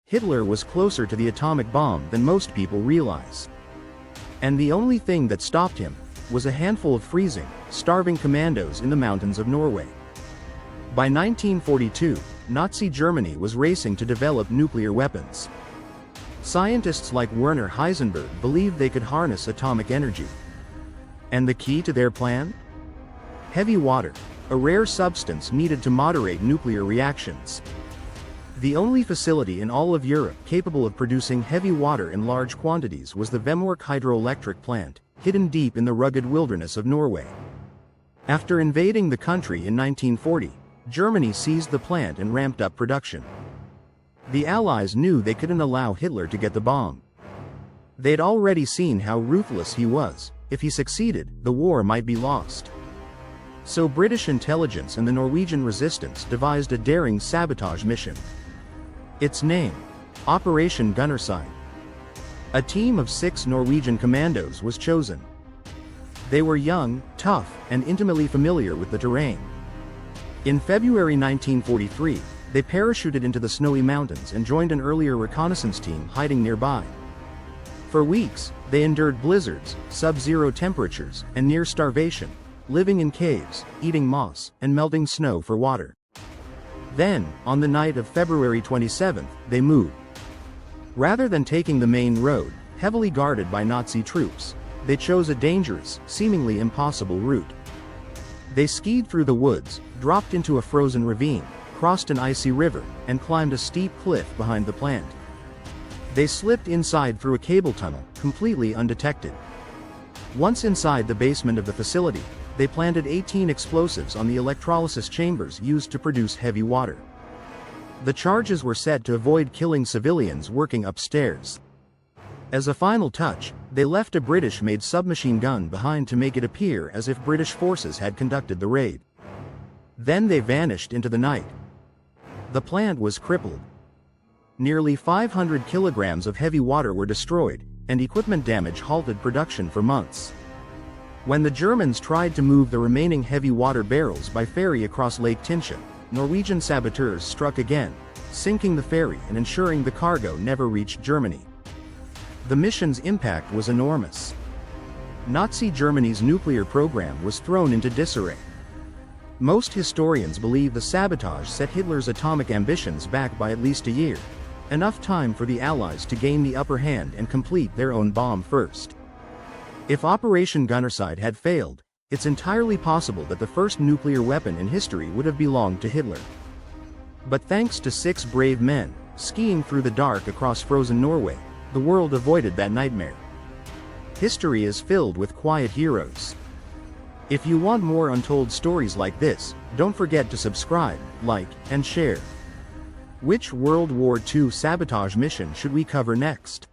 Hitler was closer to the atomic bomb than most people realize. And the only thing that stopped him was a handful of freezing, starving commandos in the mountains of Norway. By 1942, Nazi Germany was racing to develop nuclear weapons. Scientists like Werner Heisenberg believed they could harness atomic energy. And the key to their plan? Heavy water, a rare substance needed to moderate nuclear reactions. The only facility in all of Europe capable of producing heavy water in large quantities was the Vemork hydroelectric plant, hidden deep in the rugged wilderness of Norway. After invading the country in 1940, Germany seized the plant and ramped up production. The Allies knew they couldn't allow Hitler to get the bomb. They'd already seen how ruthless he was. If he succeeded, the war might be lost. So British intelligence and the Norwegian resistance devised a daring sabotage mission. Its name: Operation Gunnerside. A team of 6 Norwegian commandos was chosen. They were young, tough, and intimately familiar with the terrain. In February 1943, they parachuted into the snowy mountains and joined an earlier reconnaissance team hiding nearby. For weeks, they endured blizzards, sub-zero temperatures, and near starvation, living in caves, eating moss, and melting snow for water. Then, on the night of February 27, they moved. Rather than taking the main road, heavily guarded by Nazi troops, they chose a dangerous, seemingly impossible route. They skied through the woods, dropped into a frozen ravine, crossed an icy river, and climbed a steep cliff behind the plant. They slipped inside through a cable tunnel, completely undetected. Once inside the basement of the facility, they planted 18 explosives on the electrolysis chambers used to produce heavy water. The charges were set to avoid killing civilians working upstairs. As a final touch, they left a British-made submachine gun behind to make it appear as if British forces had conducted the raid. Then they vanished into the night. The plant was crippled. Nearly 500 kilograms of heavy water were destroyed, and equipment damage halted production for months. When the Germans tried to move the remaining heavy water barrels by ferry across Lake Tincha, Norwegian saboteurs struck again, sinking the ferry and ensuring the cargo never reached Germany. The mission's impact was enormous. Nazi Germany's nuclear program was thrown into disarray. Most historians believe the sabotage set Hitler's atomic ambitions back by at least a year, enough time for the Allies to gain the upper hand and complete their own bomb first. If Operation Gunnerside had failed, it's entirely possible that the first nuclear weapon in history would have belonged to Hitler. But thanks to 6 brave men, skiing through the dark across frozen Norway, the world avoided that nightmare. History is filled with quiet heroes. If you want more untold stories like this, don't forget to subscribe, like, and share. Which World War II sabotage mission should we cover next?